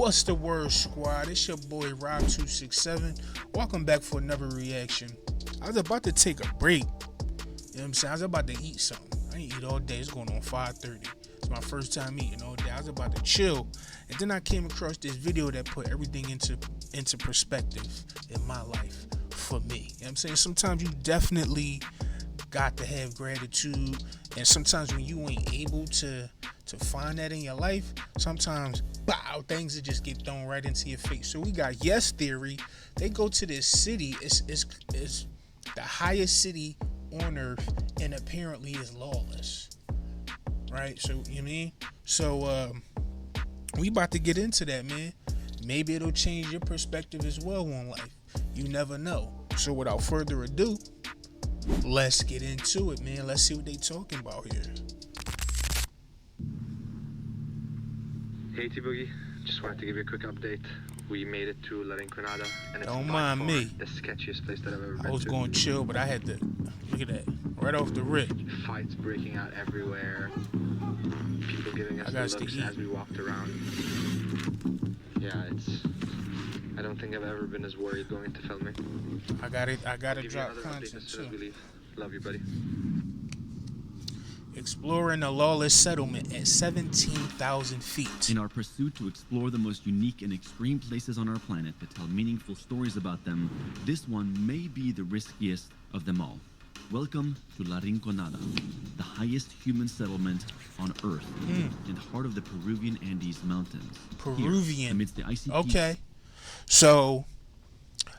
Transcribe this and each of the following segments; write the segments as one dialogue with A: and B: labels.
A: What's the word, squad? It's your boy Rob.MeetsWorld. Welcome back for another reaction. I was about to take a break. You know what I'm saying? I was about to eat something. I ain't eat all day. It's going on 5:30. It's my first time eating all day. I was about to chill. And then I came across this video that put everything into perspective in my life for me. You know what I'm saying? Sometimes you definitely got to have gratitude. And sometimes when you ain't able to find that in your life, sometimes bow, things that just get thrown right into your face. So we got Yes Theory. They go to this city. It's the highest city on earth, and apparently is lawless. Right? So you know what I mean? So we about to get into that, man. Maybe it'll change your perspective as well on life. You never know. So without further ado, let's get into it, man. Let's see what they talking about here.
B: Hey T-Boogie, just wanted to give you a quick update. We made it to Rinconada, and it's
A: Don't
B: by
A: mind
B: far
A: me.
B: the sketchiest place that I've ever been to.
A: I was going chill, but I had to look at that right off the rip.
B: Fights breaking out everywhere. People giving us
A: got
B: looks
A: to eat.
B: as we walked around. Yeah, I don't think I've ever been as worried going into filming.
A: I gotta
B: Give you
A: drop
B: another update
A: content
B: as soon as we
A: too.
B: leave. Love you, buddy.
A: Exploring a lawless settlement at 17,000 feet.
C: In our pursuit to explore the most unique and extreme places on our planet to tell meaningful stories about them, this one may be the riskiest of them all. Welcome to La Rinconada, the highest human settlement on Earth and heart of the Peruvian Andes Mountains.
A: Peruvian.
C: Here, amidst the icy
A: Okay. So,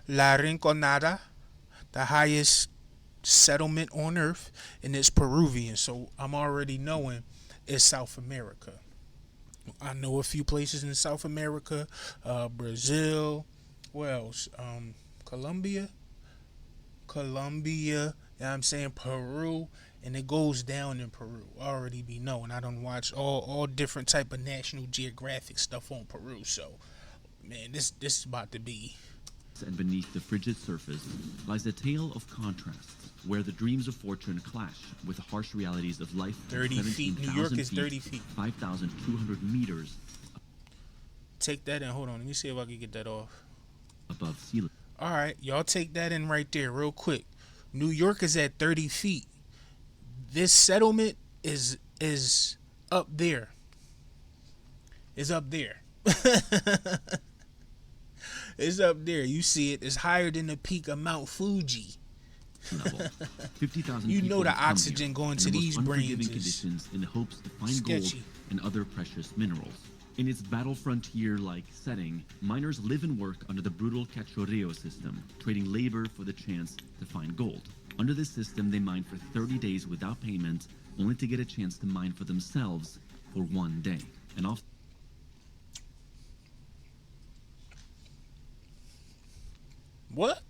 A: La Rinconada, the highest settlement on Earth, and it's Peruvian. So I'm already knowing it's South America. I know a few places in South America, Brazil, where else? Colombia, you know what I'm saying, Peru, and it goes down in Peru. I already be knowing. I don't watch all different type of National Geographic stuff on Peru. So, man, this is about to be.
C: and beneath the frigid surface lies a tale of contrasts, where the dreams of fortune clash with the harsh realities of life.
A: 30 feet. New York is 30 feet.
C: 5,200 meters
A: Take that in. Hold on. Let me see if I can get that off.
C: above sea level.
A: All right. Y'all take that in right there real quick. New York is at 30 feet. This settlement is up there. It's up there. It's up there. You see it. It's higher than the peak of Mount Fuji.
C: Level. 50,000
A: You
C: people
A: know the
C: have come
A: oxygen
C: here
A: going
C: in
A: to
C: the most
A: these
C: unforgiving
A: brains is
C: conditions in the hopes to find
A: sketchy.
C: gold and other precious minerals. In its battle frontier-like setting, miners live and work under the brutal cachorreo system, trading labor for the chance to find gold. Under this system, they mine for 30 days without payment, only to get a chance to mine for themselves for one day. And often
A: What?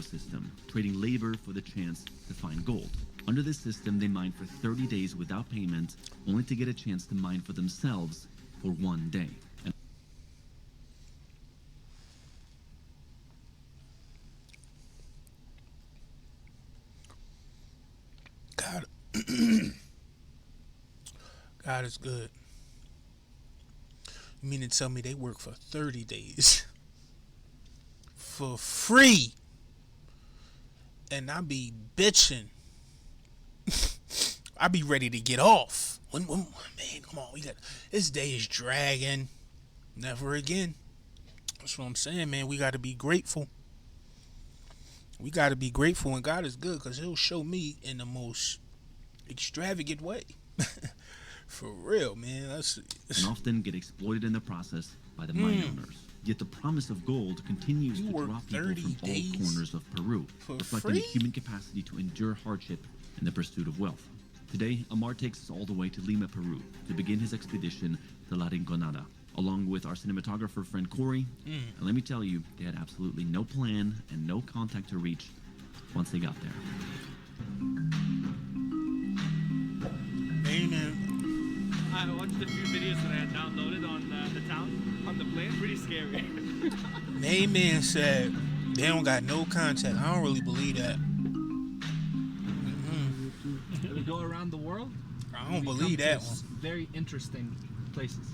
C: system, trading labor for the chance to find gold. Under this system, they mine for 30 days without payment, only to get a chance to mine for themselves for one day. And
A: God. God is good. You mean to tell me they work for 30 days for free? And I be bitching. I be ready to get off. Man, come on. This day is dragging. Never again. That's what I'm saying, man. We got to be grateful. We got to be grateful, and God is good because he'll show me in the most extravagant way. For real, man.
C: and often get exploited in the process by the mine owners. Yet the promise of gold continues
A: You
C: to
A: work
C: draw people
A: 30
C: from all
A: days
C: corners of Peru,
A: for
C: reflecting
A: free?
C: the human capacity to endure hardship in the pursuit of wealth. Today, Amar takes us all the way to Lima, Peru, to begin his expedition to La Rinconada, along with our cinematographer friend Corey. And let me tell you, they had absolutely no plan and no contact to reach once they got there.
A: Amen.
D: I watched a few videos that I had downloaded on the town, on the plane. Pretty scary.
A: Main man said they don't got no contact. I don't really believe that.
D: We go around the world.
A: I don't believe that one.
D: Very interesting
E: places.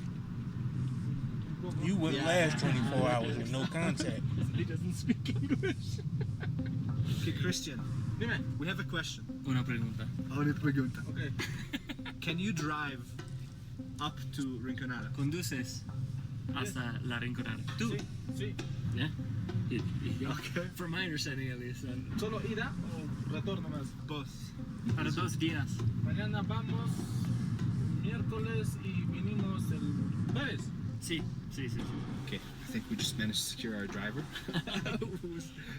A: You wouldn't last 24 hours with no contact.
E: He doesn't speak English.
F: Okay, Christian.
D: Dime.
F: We have a question.
D: Una pregunta.
F: Okay. Can you drive up to Rinconada?
D: Conduces hasta la Rinconada. ¿Tú?
F: Sí.
D: Yeah.
F: Okay.
D: From my understanding at least.
F: ¿Solo ida o retorno más? Both.
D: Para 2 días.
F: Mañana vamos miércoles y vinimos el jueves.
D: Sí, sí, sí.
F: Okay, I think we just managed to secure our driver,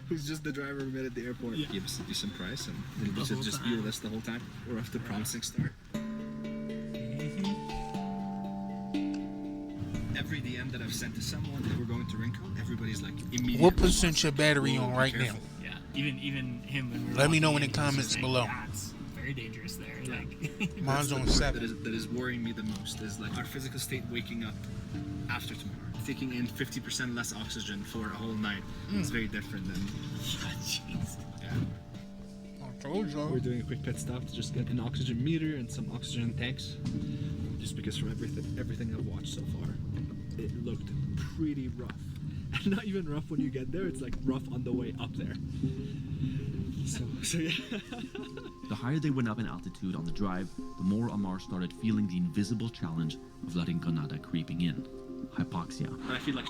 F: who's just the driver we met at the airport.
D: Yeah.
F: Give us a decent price, and it'll
D: The whole
F: just
D: time.
F: be with us the whole time. We're off to a promising start. Every DM that I've sent to someone that we're going to Rinco, everybody's like immediately.
A: What percent your battery on right now?
D: Yeah. Even him when we're
A: Let me know
D: walking
A: in the
D: he was
A: comments
D: just like,
A: below.
D: "Yeah, it's very dangerous there." Like
A: Mine's on
F: That
A: 7.
F: is worrying me the most is like our physical state waking up after tomorrow, taking in 50% less oxygen for a whole night. It's very different than.
D: jeez.
F: Yeah.
A: I told you.
E: We're doing a quick pit stop to just get an oxygen meter and some oxygen tanks. Just because from everything I've watched so far, it looked pretty rough. And not even rough when you get there, it's like rough on the way up there. So yeah.
C: The higher they went up in altitude on the drive, the more Amar started feeling the invisible challenge of La Rinconada creeping in. Hypoxia.
E: I feel like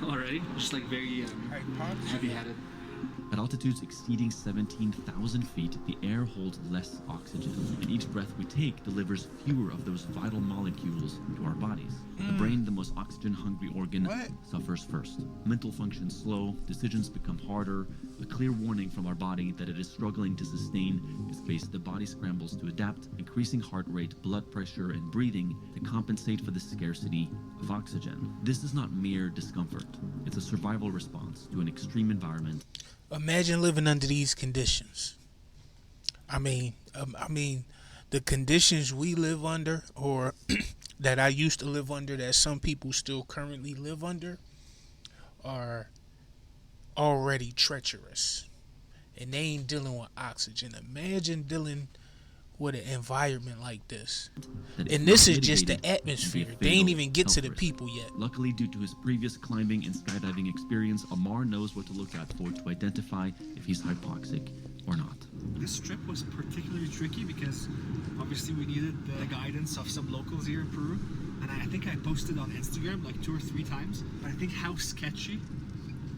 E: already, just like very heavy-headed.
C: At altitudes exceeding 17,000 feet, the air holds less oxygen, and each breath we take delivers fewer of those vital molecules to our bodies. The brain, the most oxygen-hungry organ, suffers first. Mental function slow, decisions become harder. A clear warning from our body that it is struggling to sustain is space the body scrambles to adapt, increasing heart rate, blood pressure, and breathing to compensate for the scarcity of oxygen. This is not mere discomfort. It's a survival response to an extreme environment.
A: Imagine living under these conditions. I mean, the conditions we live under, or that I used to live under, that some people still currently live under, are already treacherous, and they ain't dealing with oxygen. Imagine dealing with an environment like this, and this is just the atmosphere. They ain't even get to the people yet.
C: Luckily, due to his previous climbing and skydiving experience, Amar knows what to look out for to identify if he's hypoxic or not.
F: This trip was particularly tricky because obviously we needed the guidance of some locals here in Peru, and I think I posted on Instagram like 2 or 3 times. But I think how sketchy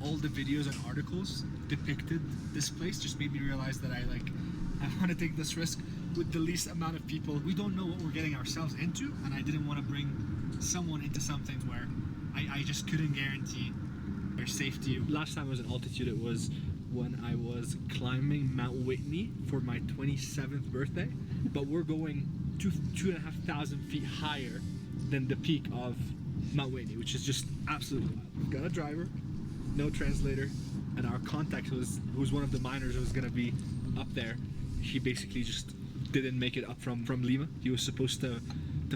F: all the videos and articles depicted this place just made me realize that I want to take this risk with the least amount of people. We don't know what we're getting ourselves into, and I didn't want to bring someone into something where I just couldn't guarantee their safety.
E: Last time I was in altitude, it was when I was climbing Mount Whitney for my 27th birthday, but we're going 2,500 feet higher than the peak of Mount Whitney, which is just absolutely wild. We've got a driver, no translator, and our contact who was one of the miners who was going to be up there. He basically just didn't make it up from Lima. He was supposed to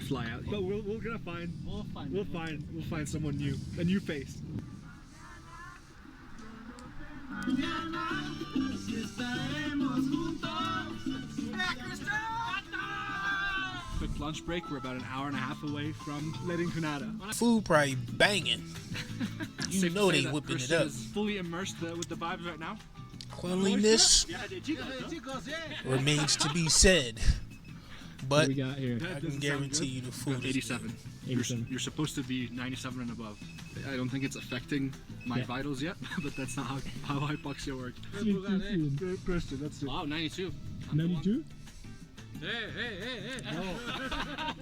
E: fly out, but we're gonna find someone new, a new face. Quick lunch break. We're about an hour and a half away from Rinconada.
A: Food probably banging. You
E: Safe to
A: know
E: say
A: they
E: that
A: whipping it
E: Christian
A: up.
E: is fully immersed with the vibes right now.
A: Cleanliness remains to be said, but
E: What we got here?
A: I can guarantee you the food is
F: 87.
E: 87.
F: You're supposed to be 97 and above. I don't think it's affecting my vitals yet, but that's not how hypoxia works. Christian, that's it.
D: Wow, 92.
E: 92?
D: Hey.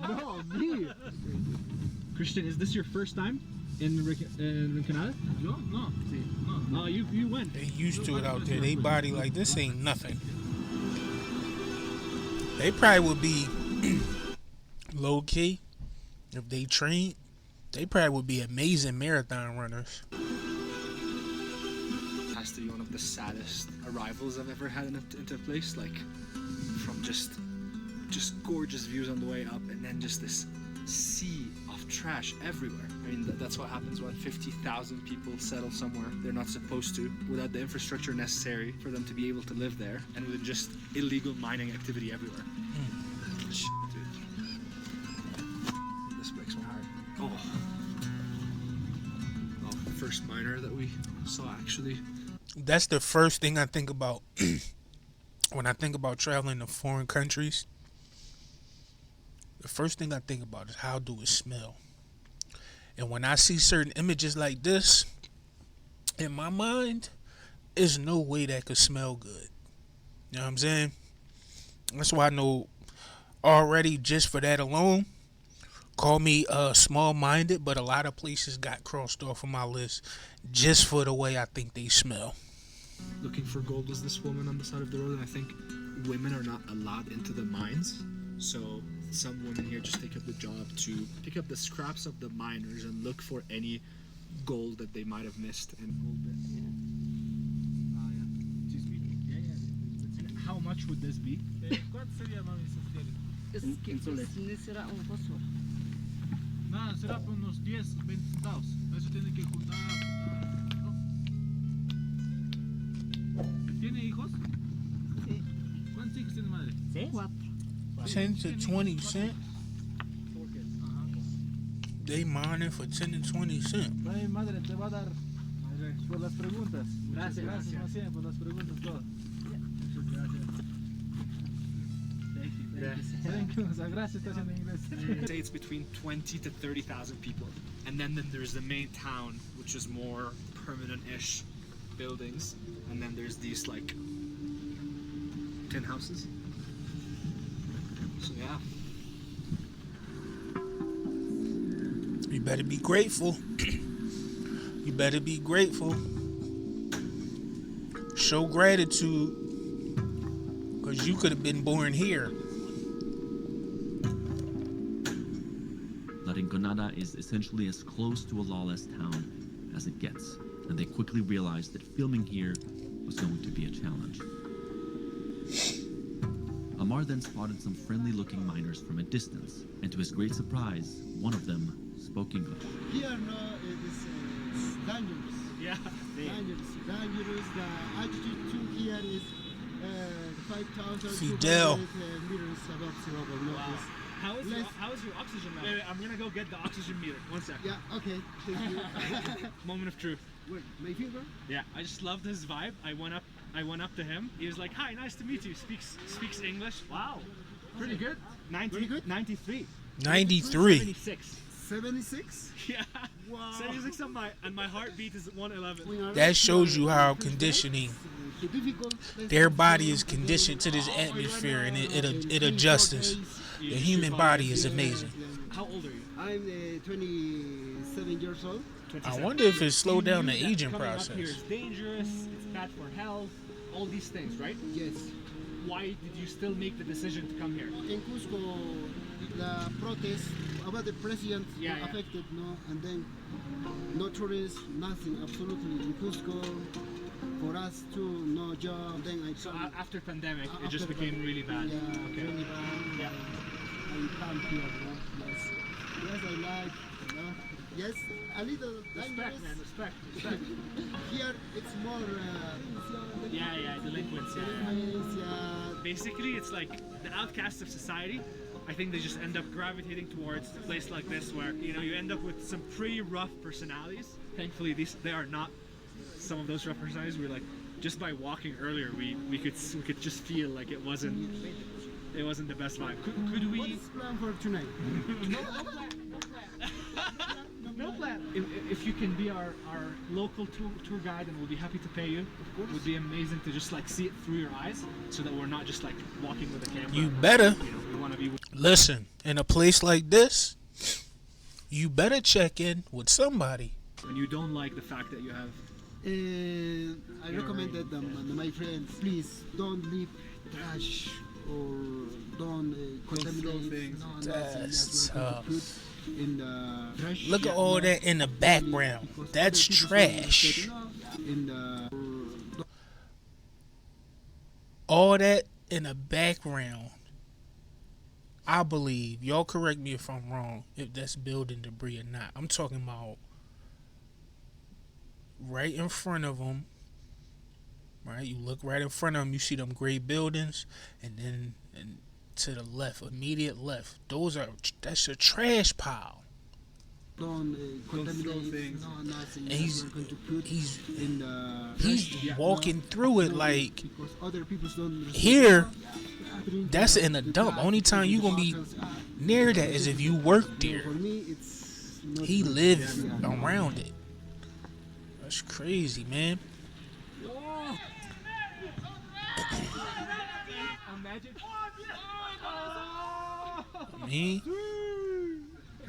E: No, me. Christian, is this your first time in Rinconada?
F: No.
E: Oh, you went.
A: They used to it out there. They body like this ain't nothing. They probably would be low key if they trained. They probably would be amazing marathon runners.
F: Has to be one of the saddest arrivals I've ever had into a place. Like from just gorgeous views on the way up, and then just this sea of trash everywhere. I mean, that's what happens when 50,000 people settle somewhere they're not supposed to, without the infrastructure necessary for them to be able to live there, and with just illegal mining activity everywhere. Shit, dude. This breaks my heart. agree. So actually,
A: That's the first thing I think about when I think about traveling to foreign countries. The first thing I think about is how do it smell. And when I see certain images like this, in my mind, there's no way that could smell good. You know what I'm saying? That's why I know already just for that alone, call me small-minded, but a lot of places got crossed off of my list just for the way I think they smell.
F: looking for gold was this woman on the side of the road, and I think women are not allowed into the mines. So some women here just take up the job to pick up the scraps of the miners and look for any gold that they might have missed. And how much would this be?
D: ¿Cuánto sería, mami, si quiere?
G: Es que ne será un fósforo.
D: Nada, será por unos 10, 20 centavos. Eso tiene que juntar. ¿Tiene hijos?
G: Sí.
D: ¿Cuántos hijos tiene madre?
G: Cuatro.
A: 10 to 20 cents. They mining for 10 to 20 cents.
D: Ay, madre, te va a dar por las preguntas. Gracias, más bien, por las preguntas todas. Muchas gracias. Thank you. O sea, gracias, está haciendo inglés.
F: Say it's between 20 to 30,000 people, and then there's the main town, which is more permanent-ish buildings, and then there's these like tin houses. So yeah.
A: You better be grateful. You better be grateful. Show gratitude. Because you could have been born here.
C: La Rinconada is essentially as close to a lawless town as it gets, and they quickly realized that filming here was going to be a challenge. Amar then spotted some friendly-looking miners from a distance, and to his great surprise, one of them spoke English.
H: Here, no, it is dangerous.
F: Yeah.
H: Dangerous. The altitude too here is 5,000
A: Fidel.
H: meters above sea level. No,
F: Wow. How is your oxygen level? Wait, I'm gonna go get the oxygen meter. One sec.
H: yeah, okay. Thank you.
F: Moment of truth.
H: Wait, my finger?
F: Yeah, I just loved his vibe. I went up to him. He was like, "Hi, nice to meet you." Speaks English. Wow. Pretty good. 90,
H: Pretty good?
F: 93.
A: 93.
F: 76.
H: 76?
F: Yeah.
H: Wow.
F: 76 on my heartbeat is 111.
A: That shows you how conditioning.
H: Difficult.
A: Their body is conditioned to this atmosphere, and it adjusts. The human body is amazing.
F: How old are you?
H: I'm 27 years old.
A: I wonder if it slowed down the
F: You knew that
A: aging
F: coming up
A: process.
F: here is dangerous. It's bad for health. All these things, right?
H: Yes.
F: Why did you still make the decision to come here?
H: In Cusco, the protest about the president
F: Yeah, yeah.
H: affected, no, and then no tourists, nothing, absolutely. In Cusco, for us too, no job. Then I
F: So
H: come,
F: after pandemic, it
H: after
F: just became really bad.
H: yeah,
F: Okay.
H: really bad.
F: Yeah.
H: I come here, no? Yes. Yes, I like, no? Yes, a little
F: Respect,
H: dangerous.
F: man. Respect.
H: Here, it's more.
F: Yeah. Delinquents. Yeah.
H: Delinquents, yeah.
F: Basically, it's like the outcasts of society. I think they just end up gravitating towards a place like this, where you end up with some pretty rough personalities. Thankfully, they are not some of those rough personalities. We're like, just by walking earlier, we could just feel like it wasn't the best vibe. Could we?
H: What is plan for tonight?
F: No plan. If you can be our local tour guide, and we'll be happy to pay you. It would be amazing to just like see it through your eyes, so that we're not just like walking with a camera.
A: You better
F: We want to be.
A: listen. In a place like this, you better check in with somebody.
F: And you don't like the fact that you have.
H: I recommended them, my friends, please don't leave trash or don't contaminate
F: things.
H: no,
A: That's
H: nothing. Not
A: tough.
H: put in the trash.
A: Look at all that in the background.
H: Because
A: That's
H: other people
A: trash.
H: say, "No, in the
A: All that in the background. I believe, y'all correct me if I'm wrong, if that's building debris or not. I'm talking about right in front of them. Right, you look right in front of them, you see them gray buildings, and then to the left, immediate left, that's a trash pile.
H: Don't contaminate
E: things.
H: no nothing.
A: And he's-
H: We're going to put
A: he's-
H: in the
A: He's walking through it like
H: because other people don't respect
A: here.
H: drink
A: That's in a
H: the
A: dump.
H: glass,
A: Only time
H: the
A: you gonna be
H: bottles,
A: near that is if you work there.
H: For me, it's not
A: He
H: good.
A: lives
H: Yeah.
A: around it. That's crazy, man.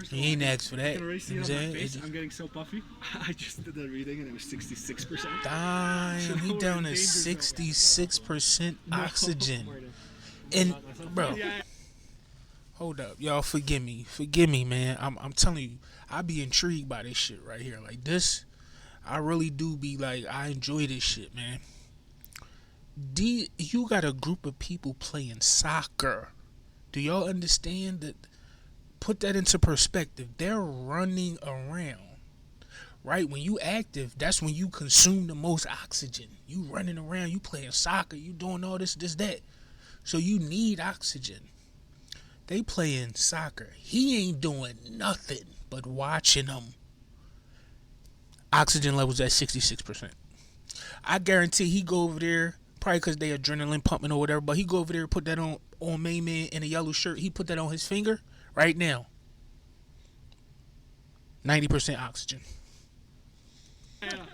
A: He ain't asked for that.
E: Can
A: You
E: already see
A: know
E: it
A: what
E: on
A: I'm
E: my
A: saying?
E: face.
A: It
E: I'm getting so puffy. I just did the reading and it was 66%.
A: Damn, he
E: we're
A: down
E: in
A: to
E: danger zone.
A: 66% oxygen. And bro, hold up, y'all. Forgive me, man. I'm telling you, I be intrigued by this shit right here. Like this, I really do be like, I enjoy this shit, man. You got a group of people playing soccer. Do y'all understand that? Put that into perspective. They're running around, right? When you active, that's when you consume the most oxygen. You running around, you playing soccer, you doing all this, that. So you need oxygen. They playing soccer. He ain't doing nothing but watching them. Oxygen levels at 66%. I guarantee he go over there, probably because they adrenaline pumping or whatever, but he go over there and put that on main man in a yellow shirt. He put that on his finger right now. 90% oxygen.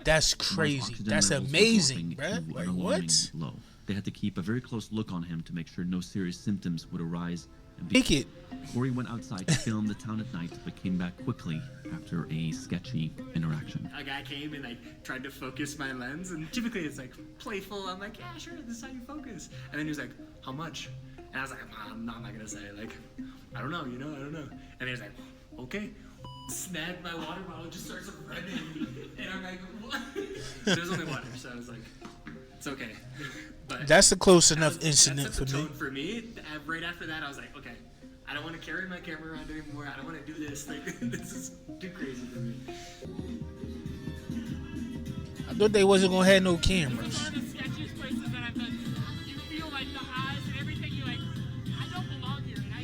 A: That's crazy.
C: Oxygen
A: That's
C: levels were
A: amazing,
C: dropping
A: bruh.
C: to
A: Like
C: an
A: what?
C: alarming low. They had to keep a very close look on him to make sure no serious symptoms would arise. And
A: Pick it.
C: Corey went outside to film the town at night, but came back quickly after a sketchy interaction.
I: A guy came and like tried to focus my lens, and typically it's like playful. I'm like, yeah, sure, this is how you focus. And then he was like, how much? And I was like, I'm not gonna say. Like, I don't know, I don't know. And he was like, okay. Snagged my water bottle, just starts running, and I'm like, what? There's only water, so I was like, it's okay. But
A: That's a close enough
I: that
A: incident
I: set the
A: for me.
I: tone for me. Right after that, I was like, okay, I don't want to carry my camera around anymore. I don't want to do this. Like, this is too crazy for me.
A: I thought they wasn't gonna have no cameras.
J: One of the sketchiest places that I've been. You feel like the highs and everything. You're like, I don't belong here, and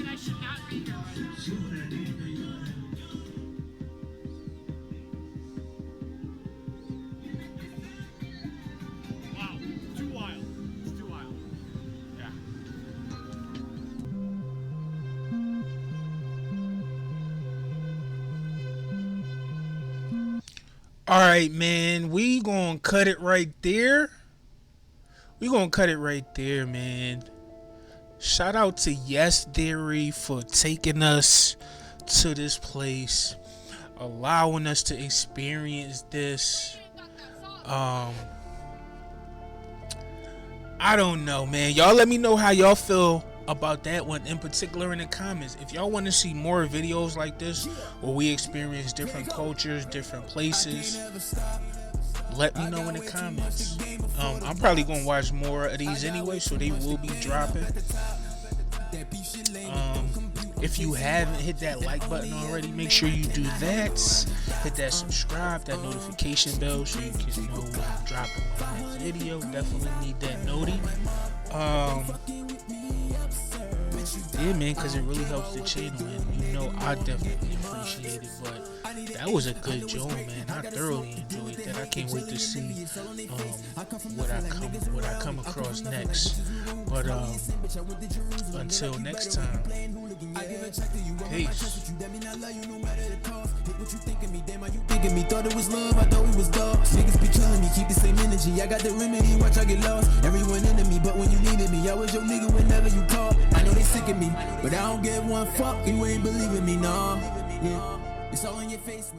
J: I should not be here right now. Wow, it's too wild. It's too wild. Yeah.
A: All right, man. We gonna cut it right there. Man. Shout out to Yes Theory for taking us to this place, allowing us to experience this. I don't know, man. Y'all let me know how y'all feel about that one in particular in the comments. If y'all want to see more videos like this where we experience different cultures, different places, let me know in the comments. I'm probably gonna watch more of these anyway, so they will be dropping. If you haven't hit that like button already, make sure you do that. Hit that subscribe, that notification bell, so you can know when I'm dropping my next video. Definitely need that noti. Yeah, man, because it really helps the channel, and you know I definitely appreciate it. But that was a good job, man. I thoroughly enjoyed that. I can't wait to see what I come across next. But until next time, peace.
K: Thinking me, thought it was love, I thought we was dogs. Niggas be killing me, keep the same energy. I got the remedy, watch I get lost. Everyone into me, but when you needed me, I was your nigga whenever you called. I know they sick of me, but I don't give one fuck. You ain't believing me, nah. Yeah, it's all in your face.